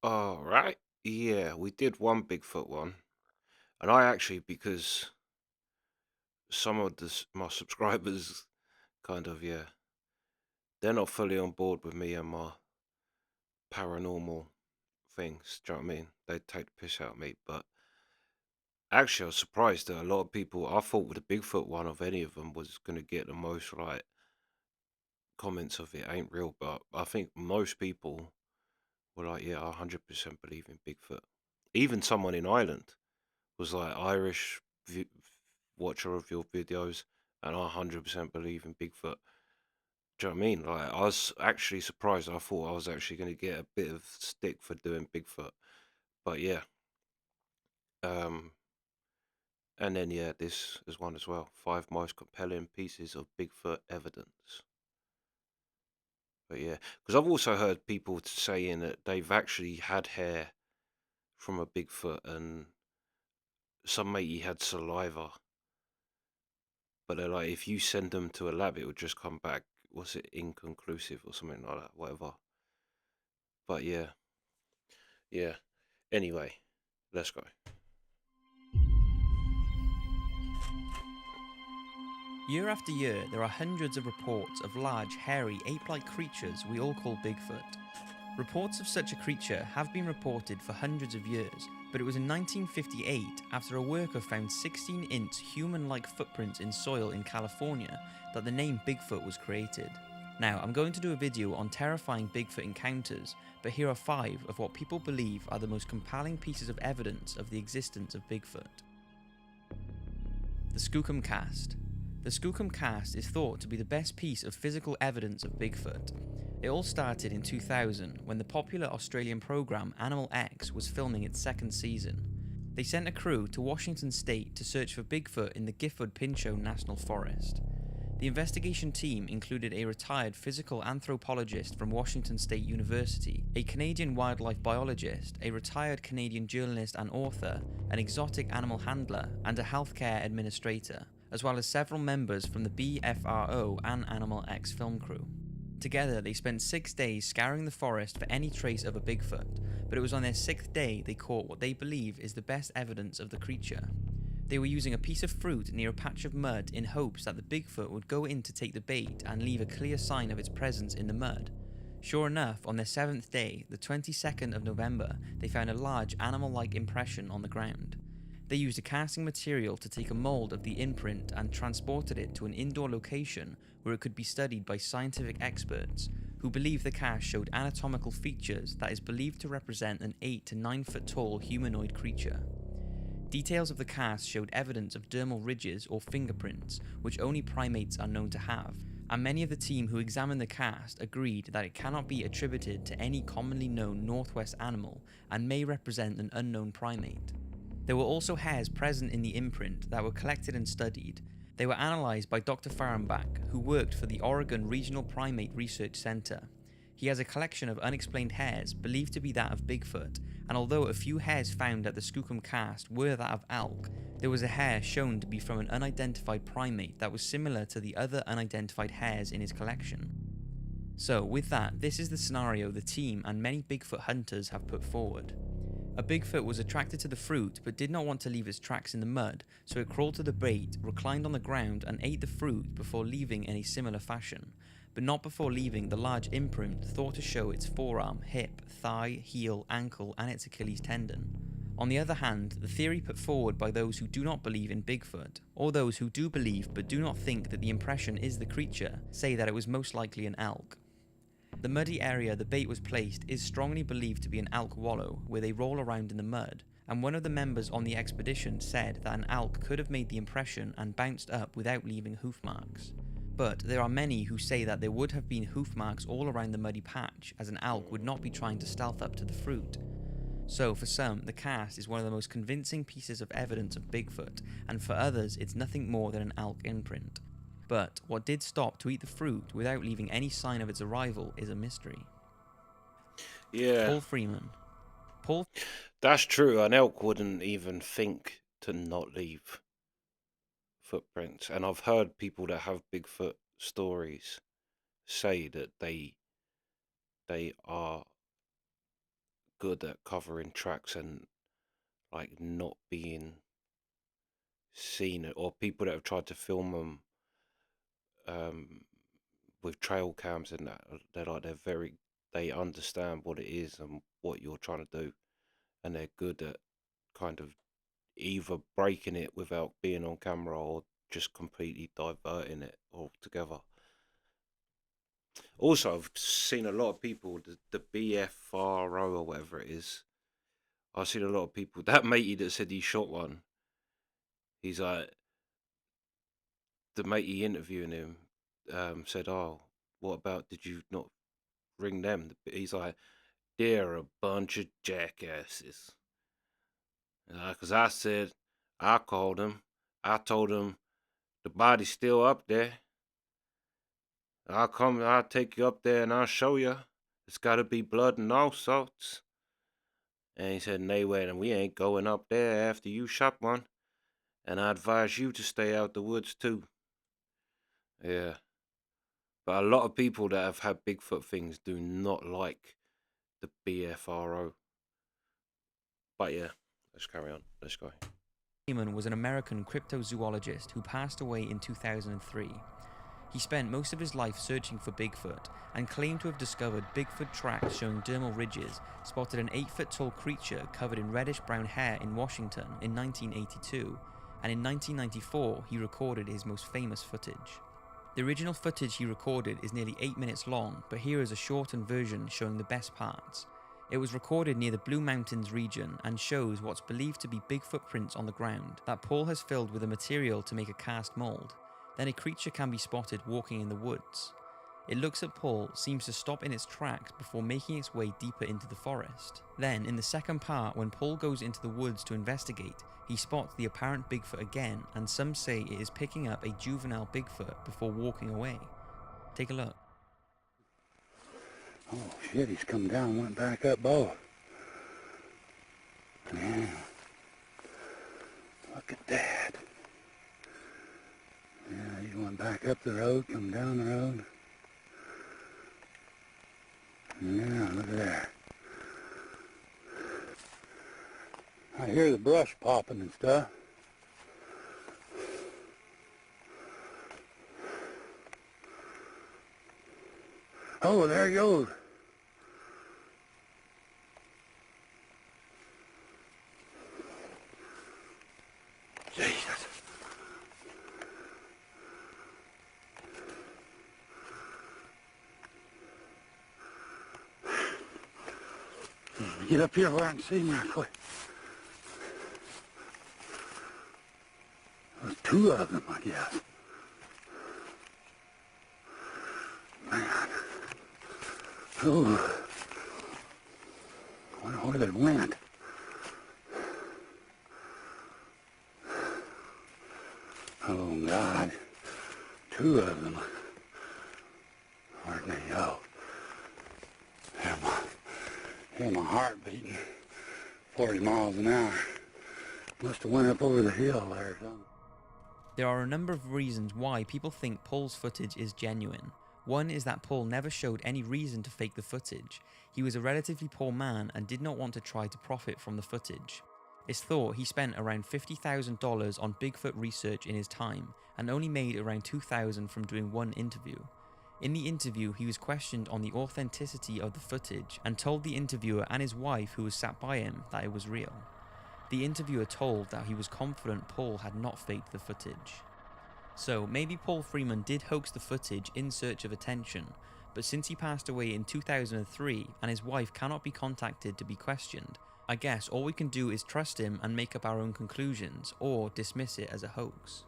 All right. Yeah, we did one Bigfoot one, and I actually because some of my subscribers kind of they're not fully on board with me and my paranormal things. Do you know what I mean? They take the piss out of me, but actually, I was surprised that a lot of people. I thought with the Bigfoot one of any of them was going to get the most like comments of it ain't real, but I think most people were like, yeah, I 100% believe in Bigfoot. Even someone in Ireland was like Irish watcher of your videos, and I 100% believe in Bigfoot. Do you know what I mean? Like, I was actually surprised. I thought I was actually going to get a bit of stick for doing Bigfoot, but yeah. Um, and then yeah, this is one as well. Five most compelling pieces of Bigfoot evidence. But yeah, because I've also heard people saying that they've actually had hair from a Bigfoot, and some matey had saliva. But they're like, if you send them to a lab, it would just come back. Was it inconclusive or something like that? Whatever. But yeah, yeah. Anyway, let's go. Year after year, there are hundreds of reports of large, hairy, ape like creatures we all call Bigfoot. Reports of such a creature have been reported for hundreds of years, but it was in 1958, after a worker found 16-inch human like footprints in soil in California, that the name Bigfoot was created. Now, I'm going to do a video on terrifying Bigfoot encounters, but here are 5 of what people believe are the most compelling pieces of evidence of the existence of Bigfoot. The Skookum Cast. The Skookum Cast is thought to be the best piece of physical evidence of Bigfoot. It all started in 2000 when the popular Australian program Animal X was filming its second season. They sent a crew to Washington State to search for Bigfoot in the Gifford-Pinchot National Forest. The investigation team included a retired physical anthropologist from Washington State University, a Canadian wildlife biologist, a retired Canadian journalist and author, an exotic animal handler, and a healthcare administrator, as well as several members from the BFRO and Animal X film crew. Together, they spent 6 days scouring the forest for any trace of a Bigfoot, but it was on their 6th day they caught what they believe is the best evidence of the creature. They were using a piece of fruit near a patch of mud in hopes that the Bigfoot would go in to take the bait and leave a clear sign of its presence in the mud. Sure enough, on their 7th day, the 22nd of November, they found a large animal-like impression on the ground. They used a casting material to take a mold of the imprint and transported it to an indoor location where it could be studied by scientific experts, who believe the cast showed anatomical features that is believed to represent an 8 to 9 foot tall humanoid creature. Details of the cast showed evidence of dermal ridges or fingerprints, which only primates are known to have, and many of the team who examined the cast agreed that it cannot be attributed to any commonly known northwest animal and may represent an unknown primate. There were also hairs present in the imprint that were collected and studied. They were analysed by Dr. Fahrenbach, who worked for the Oregon Regional Primate Research Center. He has a collection of unexplained hairs believed to be that of Bigfoot, and although a few hairs found at the Skookum Cast were that of elk, there was a hair shown to be from an unidentified primate that was similar to the other unidentified hairs in his collection. So, with that, this is the scenario the team and many Bigfoot hunters have put forward. A Bigfoot was attracted to the fruit but did not want to leave its tracks in the mud, so it crawled to the bait, reclined on the ground, and ate the fruit before leaving in a similar fashion, but not before leaving the large imprint thought to show its forearm, hip, thigh, heel, ankle, and its Achilles tendon. On the other hand, the theory put forward by those who do not believe in Bigfoot, or those who do believe but do not think that the impression is the creature, say that it was most likely an elk. The muddy area the bait was placed is strongly believed to be an elk wallow where they roll around in the mud, and one of the members on the expedition said that an elk could have made the impression and bounced up without leaving hoof marks. But there are many who say that there would have been hoof marks all around the muddy patch, as an elk would not be trying to stealth up to the fruit. So for some, the cast is one of the most convincing pieces of evidence of Bigfoot, and for others it's nothing more than an elk imprint. But what did stop to eat the fruit without leaving any sign of its arrival is a mystery. Yeah, Paul Freeman. Paul that's true. An elk wouldn't even think to not leave footprints. And I've heard people that have Bigfoot stories say that they are good at covering tracks and like not being seen, or people that have tried to film them um, with trail cams and that. They understand what it is and what you're trying to do, and they're good at kind of either breaking it without being on camera or just completely diverting it altogether. Also, I've seen a lot of people, the BFRO or whatever it is. I've seen a lot of people. That matey that said he shot one, he's like, the matey interviewing him said, "Oh, what about, did you not ring them?" He's like, "They're a bunch of jackasses." Because I said, I called him. I told him the body's still up there. I'll take you up there and I'll show you. It's got to be blood and all sorts. And he said, "Nay, wait, and we ain't going up there after you shot one. And I advise you to stay out the woods too." Yeah. But a lot of people that have had Bigfoot things do not like the BFRO. But yeah, let's carry on. Let's go. Freeman was an American cryptozoologist who passed away in 2003. He spent most of his life searching for Bigfoot and claimed to have discovered Bigfoot tracks showing dermal ridges, spotted an 8-foot-tall creature covered in reddish-brown hair in Washington in 1982, and in 1994 he recorded his most famous footage. The original footage he recorded is nearly 8 minutes long, but here is a shortened version showing the best parts. It was recorded near the Blue Mountains region and shows what's believed to be big footprints on the ground that Paul has filled with a material to make a cast mold. Then a creature can be spotted walking in the woods. It looks at Paul, seems to stop in its tracks before making its way deeper into the forest. Then, in the second part, when Paul goes into the woods to investigate, he spots the apparent Bigfoot again, and some say it is picking up a juvenile Bigfoot before walking away. Take a look. Oh shit, he's come down, went back up both. Yeah. Look at that. Yeah, he went back up the road, come down the road. Yeah, look at that. I hear the brush popping and stuff. Oh, there he goes. Jesus. Get up here where I can see him real quick. There's two of them, I guess. Man. Oh. I wonder where they went. Oh, God. Two of them. Where'd they go? Hear my heart beating 40 miles an hour. Must have went up over the hill there or something. There are a number of reasons why people think Paul's footage is genuine. One is that Paul never showed any reason to fake the footage. He was a relatively poor man and did not want to try to profit from the footage. It's thought he spent around $50,000 on Bigfoot research in his time and only made around $2,000 from doing one interview. In the interview, he was questioned on the authenticity of the footage and told the interviewer and his wife, who was sat by him, that it was real. The interviewer told that he was confident Paul had not faked the footage. So maybe Paul Freeman did hoax the footage in search of attention, but since he passed away in 2003 and his wife cannot be contacted to be questioned, I guess all we can do is trust him and make up our own conclusions, or dismiss it as a hoax.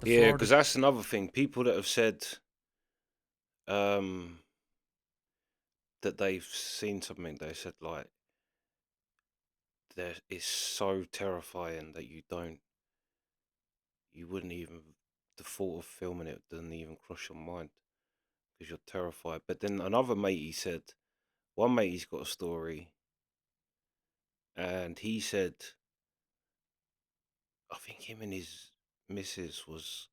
Yeah, because that's another thing. People that have said um, that they've seen something, they said like, there is so terrifying that you wouldn't even, the thought of filming it doesn't even cross your mind because you're terrified. But then another matey said, one matey's got a story, and he said, I think him and his missus was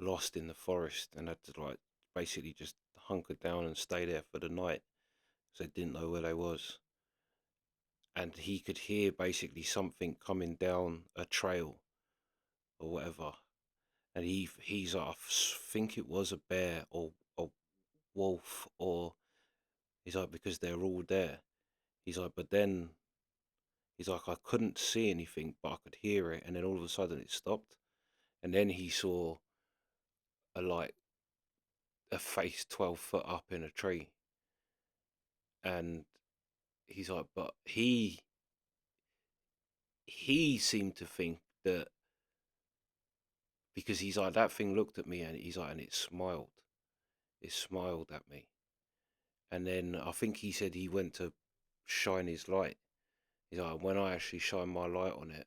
lost in the forest and had to like basically just hunker down and stay there for the night because they didn't know where they was. and he could hear basically something coming down a trail or whatever. And he's like, think it was a bear or a wolf, or he's like, because they're all there. He's like, but then he's like, I couldn't see anything, but I could hear it, and then all of a sudden it stopped, and then he saw a like a face 12 foot up in a tree, and he's like, but he seemed to think that, because he's like, that thing looked at me, and he's like, and it smiled at me, and then I think he said he went to shine his light. He's like, when I actually shined my light on it,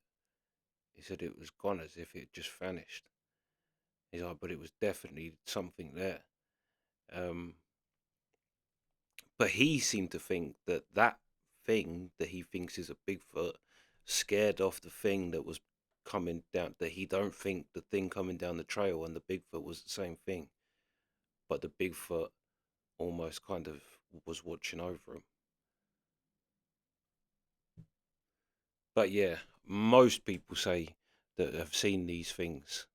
he said it was gone as if it just vanished. He's like, but it was definitely something there. Um, but he seemed to think that that thing that he thinks is a Bigfoot scared off the thing that was coming down. That he don't think the thing coming down the trail and the Bigfoot was the same thing, but the Bigfoot almost kind of was watching over him. But yeah, most people say that have seen these things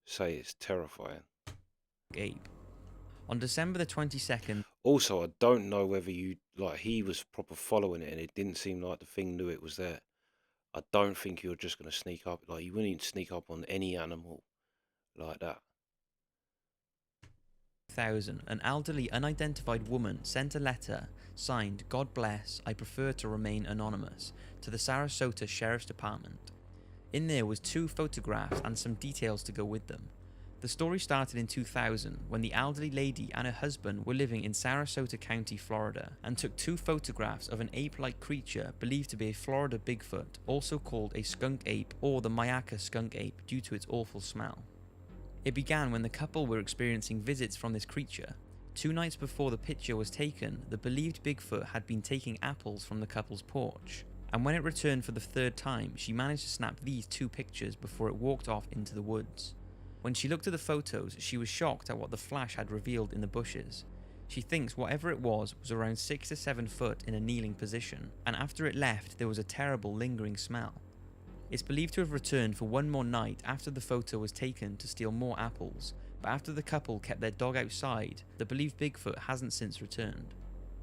say it's terrifying. Ape. On December the 22nd, Also, I don't know whether he was proper following it and it didn't seem like the thing knew it was there. I don't think you're just going to sneak up, like, you wouldn't even sneak up on any animal like that. an elderly unidentified woman sent a letter signed "God bless, I prefer to remain anonymous" to the Sarasota Sheriff's Department. In there was 2 photographs and some details to go with them. The story started in 2000 when the elderly lady and her husband were living in Sarasota County, Florida, and took 2 photographs of an ape-like creature believed to be a Florida Bigfoot, also called a skunk ape or the Mayaca skunk ape due to its awful smell. It began when the couple were experiencing visits from this creature. 2 nights before the picture was taken, the believed Bigfoot had been taking apples from the couple's porch, and when it returned for the 3rd time, she managed to snap these 2 pictures before it walked off into the woods. When she looked at the photos, she was shocked at what the flash had revealed in the bushes. She thinks whatever it was around 6 to 7 foot in a kneeling position, and after it left, there was a terrible lingering smell. It's believed to have returned for one more night after the photo was taken to steal more apples, but after the couple kept their dog outside, the believed Bigfoot hasn't since returned.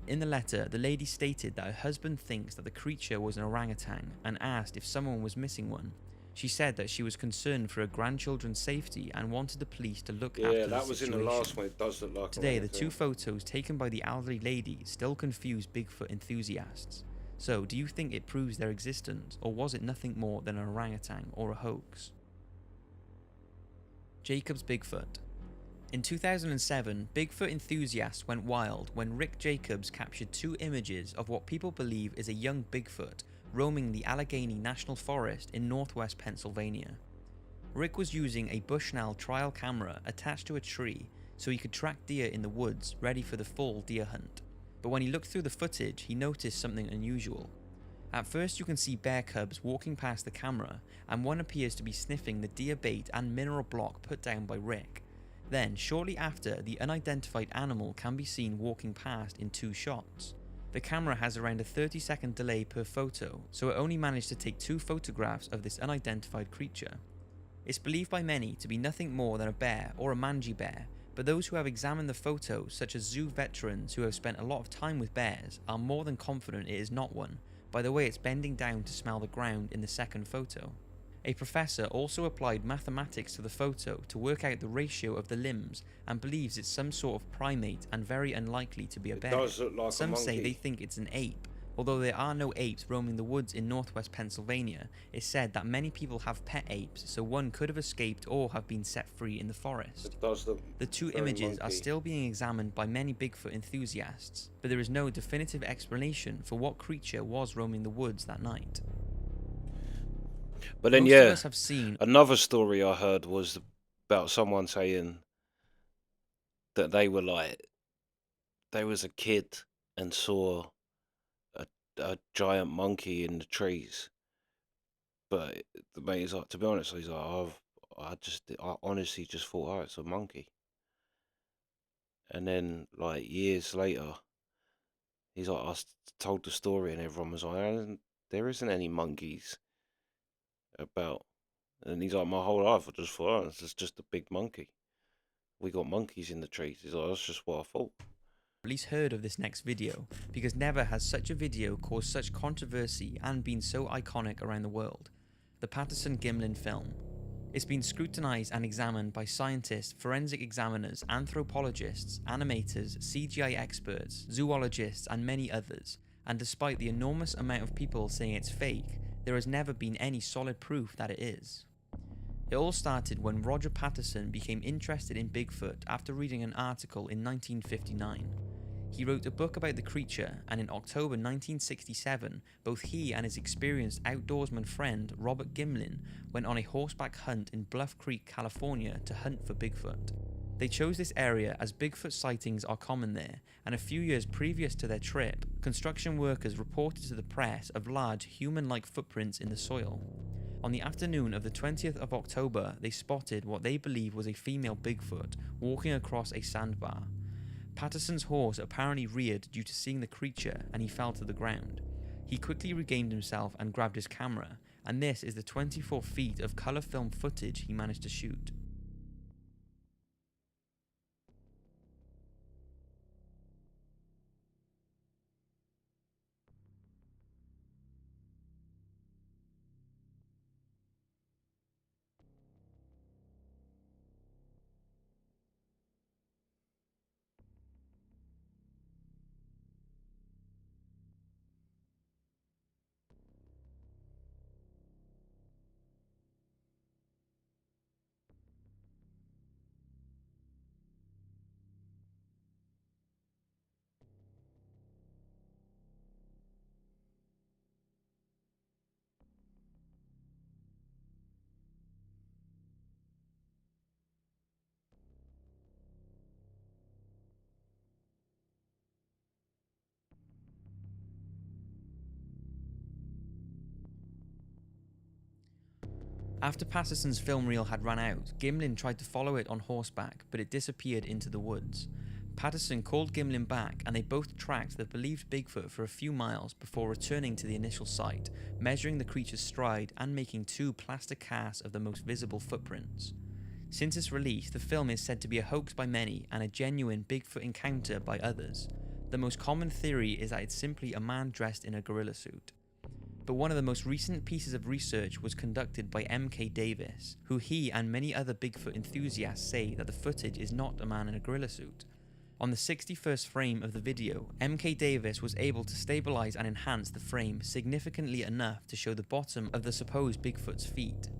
In the letter, the lady stated that her husband thinks that the creature was an orangutan and asked if someone was missing one. She said that she was concerned for her grandchildren's safety and wanted the police to look after the situation. Yeah, that was in the last one. It does look like Today, the 2 photos taken by the elderly lady still confuse Bigfoot enthusiasts. So, do you think it proves their existence, or was it nothing more than an orangutan or a hoax? Jacob's Bigfoot. In 2007, Bigfoot enthusiasts went wild when Rick Jacobs captured 2 images of what people believe is a young Bigfoot roaming the Allegheny National Forest in northwest Pennsylvania. Rick was using a Bushnell trial camera attached to a tree so he could track deer in the woods ready for the fall deer hunt. But when he looked through the footage, he noticed something unusual. At first you can see bear cubs walking past the camera, and one appears to be sniffing the deer bait and mineral block put down by Rick. Then, shortly after, the unidentified animal can be seen walking past in 2 shots. The camera has around a 30-second delay per photo, so it only managed to take 2 photographs of this unidentified creature. It's believed by many to be nothing more than a bear or a mangy bear, but those who have examined the photos, such as zoo veterans who have spent a lot of time with bears, are more than confident it is not one, by the way it's bending down to smell the ground in the second photo. A professor also applied mathematics to the photo to work out the ratio of the limbs and believes it's some sort of primate and very unlikely to be a bear. It does look like Some a say monkey. they think it's an ape. Although there are no apes roaming the woods in northwest Pennsylvania, it's said that many people have pet apes, so one could have escaped or have been set free in the forest. It does look The 2 very images are monkey. still being examined by many Bigfoot enthusiasts, but there is no definitive explanation for what creature was roaming the woods that night. But then, Most yeah, of us have seen another story I heard was about someone saying that they was a kid and saw a giant monkey in the trees. But the mate is like, to be honest, he's like, I honestly just thought, oh, it's a monkey. And then, like, years later, he's like, told the story and everyone was like, there isn't any monkeys about. And he's like, my whole life I just thought, oh, it's just a big monkey. We got monkeys in the trees. He's like, that's just what I thought. At least heard of this next video, because never has such a video caused such controversy and been so iconic around the world. The Patterson-Gimlin film. It's been scrutinized and examined by scientists, forensic examiners, anthropologists, animators, CGI experts, zoologists, and many others. And despite the enormous amount of people saying it's fake, there has never been any solid proof that it is. It all started when Roger Patterson became interested in Bigfoot after reading an article in 1959. He wrote a book about the creature, and in October 1967, both he and his experienced outdoorsman friend Robert Gimlin went on a horseback hunt in Bluff Creek, California to hunt for Bigfoot. They chose this area as Bigfoot sightings are common there, and a few years previous to their trip, construction workers reported to the press of large human-like footprints in the soil. On the afternoon of the 20th of October, they spotted what they believed was a female Bigfoot walking across a sandbar. Patterson's horse apparently reared due to seeing the creature, and he fell to the ground. He quickly regained himself and grabbed his camera, and this is the 24 feet of colour film footage he managed to shoot. After Patterson's film reel had run out, Gimlin tried to follow it on horseback, but it disappeared into the woods. Patterson called Gimlin back, and they both tracked the believed Bigfoot for a few miles before returning to the initial site, measuring the creature's stride and making 2 plaster casts of the most visible footprints. Since its release, the film is said to be a hoax by many and a genuine Bigfoot encounter by others. The most common theory is that it's simply a man dressed in a gorilla suit. But one of the most recent pieces of research was conducted by M.K. Davis, who he and many other Bigfoot enthusiasts say that the footage is not a man in a gorilla suit. On the 61st frame of the video, M.K. Davis was able to stabilize and enhance the frame significantly enough to show the bottom of the supposed Bigfoot's feet.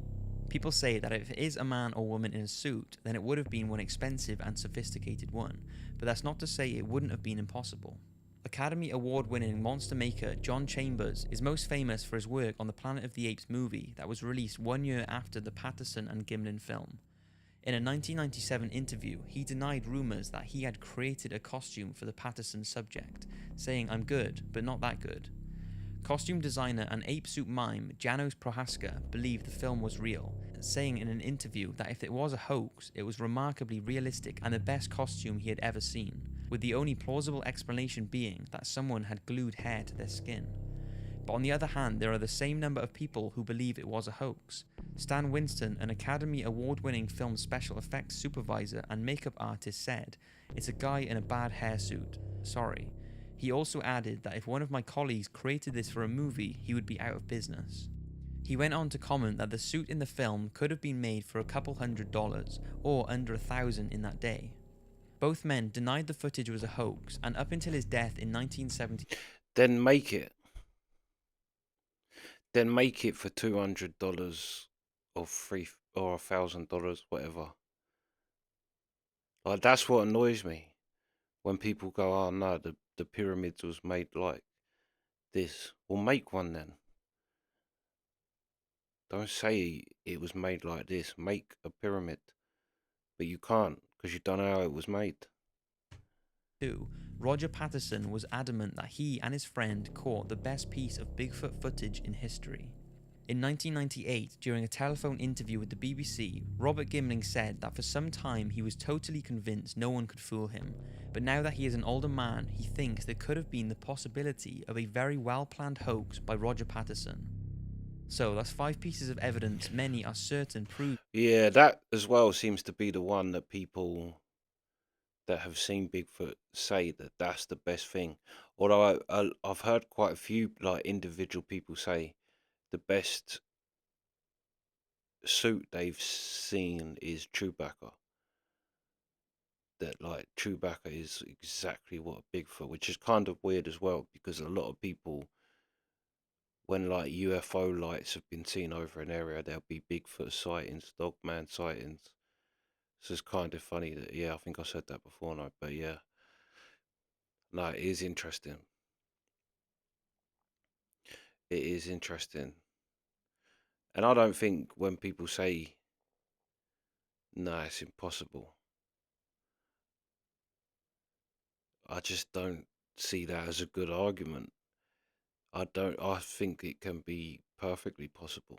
People say that if it is a man or woman in a suit, then it would have been one expensive and sophisticated one, but that's not to say it wouldn't have been impossible. Academy Award-winning monster maker John Chambers is most famous for his work on the Planet of the Apes movie that was released 1 year after the Patterson and Gimlin film. In a 1997 interview, he denied rumours that he had created a costume for the Patterson subject, saying, "I'm good, but not that good." Costume designer and ape suit mime Janos Prohaska believed the film was real, saying in an interview that if it was a hoax, it was remarkably realistic and the best costume he had ever seen, with the only plausible explanation being that someone had glued hair to their skin. But on the other hand, there are the same number of people who believe it was a hoax. Stan Winston, an Academy Award-winning film special effects supervisor and makeup artist, said, "It's a guy in a bad hairsuit. Sorry." He also added that if one of my colleagues created this for a movie, he would be out of business. He went on to comment that the suit in the film could have been made for a couple $100 or under $1,000 in that day. Both men denied the footage was a hoax, and up until his death in 1970, Then make it. Then make it for $200 or $1,000, whatever. Like, that's what annoys me when people go, "Oh no, the pyramids was made like this." Well, make one then. Don't say it was made like this. Make a pyramid, but you can't because you don't know how it was made. Roger Patterson was adamant that he and his friend caught the best piece of Bigfoot footage in history. In 1998, during a telephone interview with the BBC, Robert Gimling said that for some time he was totally convinced no one could fool him, but now that he is an older man, he thinks there could have been the possibility of a very well-planned hoax by Roger Patterson. So that's 5 pieces of evidence many are certain prove. Yeah, that as well seems to be the one that people that have seen Bigfoot say that that's the best thing. Although I've heard quite a few like individual people say the best suit they've seen is Chewbacca. That like Chewbacca is exactly what a Bigfoot, which is kind of weird as well because a lot of people, when like UFO lights have been seen over an area, there'll be Bigfoot sightings, Dogman sightings. So it's kind of funny that, yeah, I think I said that before, no, but yeah, no, it is interesting. It is interesting. And I don't think when people say, no, it's impossible, I just don't see that as a good argument. I think it can be perfectly possible.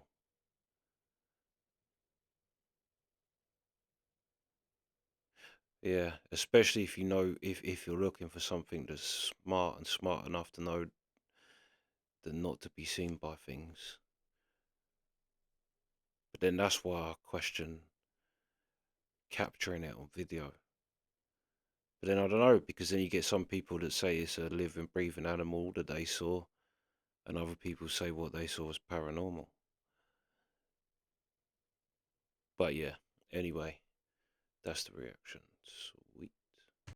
Yeah, especially if you know, if you're looking for something that's smart and smart enough to know that not to be seen by things. But then that's why I question capturing it on video. But then I don't know, because then you get some people that say it's a living, breathing animal that they saw, and other people say what they saw was paranormal. But yeah, anyway, that's the reactions.